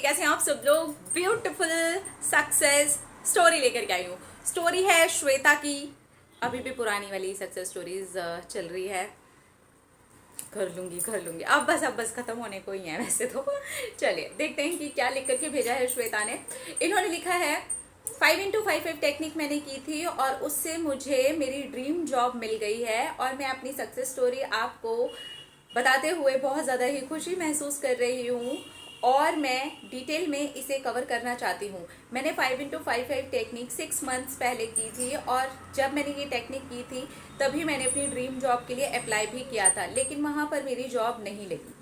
कैसे हैं आप सब लोग। ब्यूटीफुल सक्सेस स्टोरी लेकर के आई हूँ। स्टोरी है श्वेता की। अभी भी पुरानी वाली सक्सेस स्टोरीज चल रही है। कर लूंगी अब बस खत्म होने को ही है वैसे तो। चलिए देखते हैं कि क्या लिख करके भेजा है श्वेता ने। इन्होंने लिखा है 5x5 टेक्निक मैंने की थी और उससे मुझे मेरी ड्रीम जॉब मिल गई है और मैं अपनी सक्सेस स्टोरी आपको बताते हुए बहुत ज़्यादा ही खुशी महसूस कर रही हूँ और मैं डिटेल में इसे कवर करना चाहती हूँ। मैंने 5x5 टेक्निक 6 मंथ्स पहले की थी और जब मैंने ये टेक्निक की थी तभी मैंने अपनी ड्रीम जॉब के लिए अप्लाई भी किया था, लेकिन वहाँ पर मेरी जॉब नहीं लगी।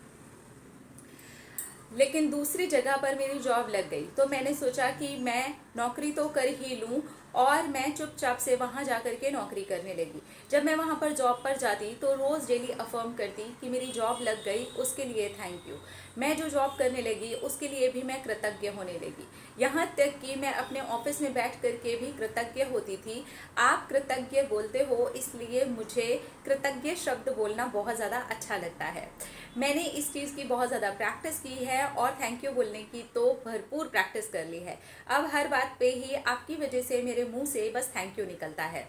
लेकिन दूसरी जगह पर मेरी जॉब लग गई तो मैंने सोचा कि मैं नौकरी तो कर ही लूँ और मैं चुपचाप से वहाँ जा कर के नौकरी करने लगी। जब मैं वहाँ पर जॉब पर जाती तो रोज़ डेली अफर्म करती कि मेरी जॉब लग गई, उसके लिए थैंक यू। मैं जो जॉब करने लगी उसके लिए भी मैं कृतज्ञ होने लगी। यहाँ तक कि मैं अपने ऑफिस में बैठ करके भी कृतज्ञ होती थी। आप कृतज्ञ बोलते हो इसलिए मुझे कृतज्ञ शब्द बोलना बहुत ज़्यादा अच्छा लगता है। मैंने इस चीज़ की बहुत ज़्यादा प्रैक्टिस की है और थैंक यू बोलने की तो भरपूर प्रैक्टिस कर ली है। अब हर बात पे ही आपकी वजह से मेरे मुंह से बस थैंक यू निकलता है।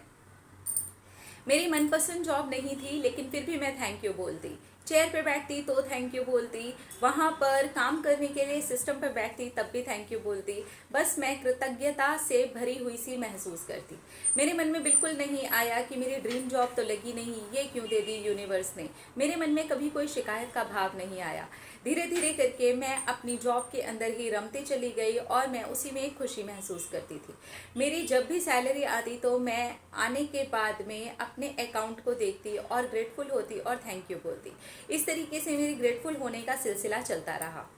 मेरी मनपसंद जॉब नहीं थी लेकिन फिर भी मैं थैंक यू बोलती। चेयर पे बैठती तो थैंक यू बोलती, वहाँ पर काम करने के लिए सिस्टम पे बैठती तब भी थैंक यू बोलती। बस मैं कृतज्ञता से भरी हुई सी महसूस करती। मेरे मन में बिल्कुल नहीं आया कि मेरी ड्रीम जॉब तो लगी नहीं, ये क्यों दे दी यूनिवर्स ने। मेरे मन में कभी कोई शिकायत का भाव नहीं आया। धीरे धीरे करके मैं अपनी जॉब के अंदर ही रमती चली गई और मैं उसी में खुशी महसूस करती थी। मेरी जब भी सैलरी आती तो मैं आने के बाद में अपने अकाउंट को देखती और ग्रेटफुल होती और थैंक यू बोलती। इस तरीके से मेरी ग्रेटफुल होने का सिलसिला चलता रहा।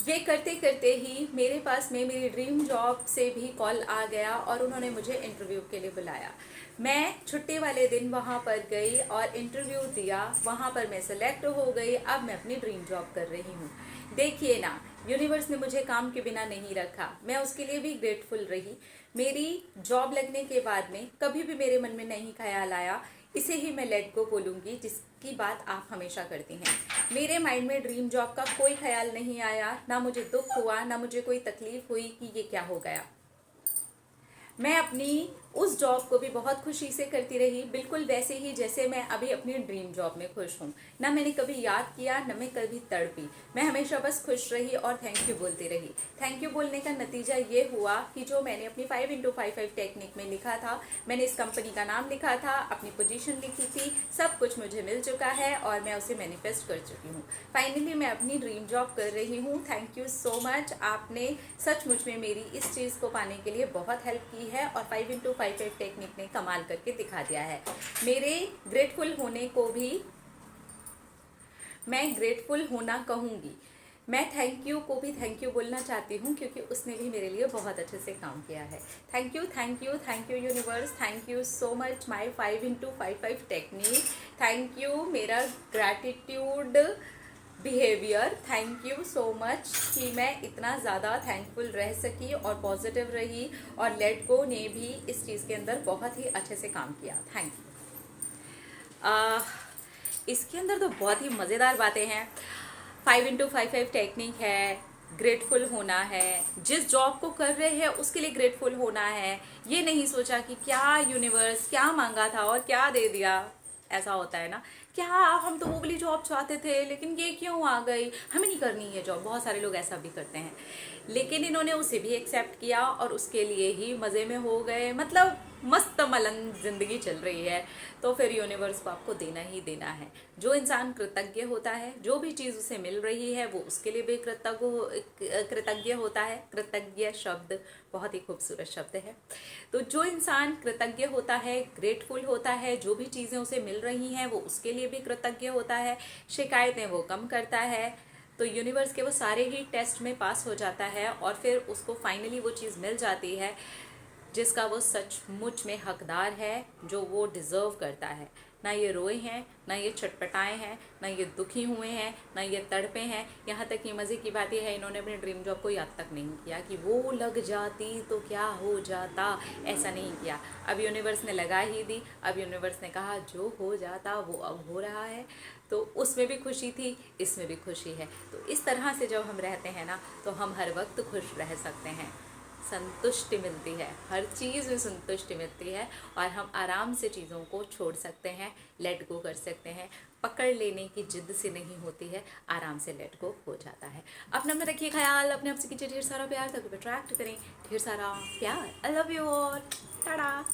ये करते करते ही मेरे पास में मेरी ड्रीम जॉब से भी कॉल आ गया और उन्होंने मुझे इंटरव्यू के लिए बुलाया। मैं छुट्टी वाले दिन वहाँ पर गई और इंटरव्यू दिया। वहाँ पर मैं सेलेक्ट हो गई। अब मैं अपनी ड्रीम जॉब कर रही हूँ। देखिए ना, यूनिवर्स ने मुझे काम के बिना नहीं रखा। मैं उसके लिए भी ग्रेटफुल रही। मेरी जॉब लगने के बाद में कभी भी मेरे मन में नहीं ख्याल आया इसे ही मैं लेट गो बोलूँगी, जिसकी बात आप हमेशा करती हैं। मेरे माइंड में ड्रीम जॉब का कोई ख्याल नहीं आया, ना मुझे दुख हुआ, ना मुझे कोई तकलीफ हुई कि ये क्या हो गया। मैं अपनी उस जॉब को भी बहुत खुशी से करती रही, बिल्कुल वैसे ही जैसे मैं अभी अपनी ड्रीम जॉब में खुश हूँ। ना मैंने कभी याद किया, ना मैं कभी तड़पी। मैं हमेशा बस खुश रही और थैंक यू बोलती रही। थैंक यू बोलने का नतीजा ये हुआ कि जो मैंने अपनी 5x5 टेक्निक में लिखा था, मैंने इस कंपनी का नाम लिखा था, अपनी पोजीशन लिखी थी, सब कुछ मुझे मिल चुका है और मैं उसे मैनिफेस्ट कर चुकी हूँ। फाइनली मैं अपनी ड्रीम जॉब कर रही हूँ। Thank you so much. आपने सचमुच में मेरी इस चीज़ को पाने के लिए बहुत हेल्प की है और 5x5 टेक्निक ने कमाल करके दिखा दिया है। मेरे ग्रेटफुल होने को भी मैं ग्रेटफुल होना कहूँगी। मैं थैंक यू को भी थैंक यू बोलना चाहती हूँ क्योंकि उसने भी मेरे लिए बहुत अच्छे से काम किया है। Thank you universe. Thank you so much my 5x5 technique. Thank you मेरा gratitude behaviour. Thank you so much कि मैं इतना ज़्यादा थैंकफुल रह सकी और पॉजिटिव रही और लेट गो ने भी इस चीज़ के अंदर बहुत ही अच्छे से काम किया। Thank you. इसके अंदर तो बहुत ही मज़ेदार बातें हैं। 5x5 टेक्निक है, ग्रेटफुल होना है, जिस जॉब को कर रहे हैं उसके लिए ग्रेटफुल होना है। ये नहीं सोचा कि क्या यूनिवर्स क्या मांगा था और क्या दे दिया। ऐसा होता है ना, क्या हम तो वो वाली जॉब चाहते थे लेकिन ये क्यों आ गई, हमें नहीं करनी है जॉब। बहुत सारे लोग ऐसा भी करते हैं, लेकिन इन्होंने उसे भी एक्सेप्ट किया और उसके लिए ही मज़े में हो गए। मतलब मस्त मलंग ज़िंदगी चल रही है। तो फिर यूनिवर्स को आपको देना ही देना है। जो इंसान कृतज्ञ होता है, जो भी चीज़ उसे मिल रही है वो उसके लिए भी कृतज्ञ होता है। कृतज्ञ शब्द बहुत ही खूबसूरत शब्द है। तो जो इंसान कृतज्ञ होता है, ग्रेटफुल होता है, जो भी चीज़ें उसे मिल रही हैं वो उसके लिए भी कृतज्ञ होता है, शिकायतें वो कम करता है, तो यूनिवर्स के वो सारे ही टेस्ट में पास हो जाता है और फिर उसको फाइनली वो चीज़ मिल जाती है जिसका वो सचमुच में हकदार है, जो वो डिज़र्व करता है। ना ये रोए हैं, ना ये छटपटाए हैं, ना ये दुखी हुए हैं, ना ये तड़पे हैं। यहाँ तक कि मज़े की बात यह है, इन्होंने अपने ड्रीम जॉब को याद तक नहीं किया कि वो लग जाती तो क्या हो जाता, ऐसा नहीं किया। अब यूनिवर्स ने लगा ही दी, अब यूनिवर्स ने कहा जो हो जाता वो अब हो रहा है। तो उसमें भी खुशी थी, इसमें भी खुशी है। तो इस तरह से जब हम रहते हैं ना, तो हम हर वक्त खुश रह सकते हैं, संतुष्टि मिलती है, हर चीज़ में संतुष्टि मिलती है, और हम आराम से चीज़ों को छोड़ सकते हैं, लेट गो कर सकते हैं। पकड़ लेने की जिद से नहीं होती है, आराम से लेट गो हो जाता है। अपना अपना रखिए ख्याल, अपने आप से कीजिए ढेर सारा प्यार, तभी अट्रैक्ट करें ढेर सारा प्यार। I love you all, Tata.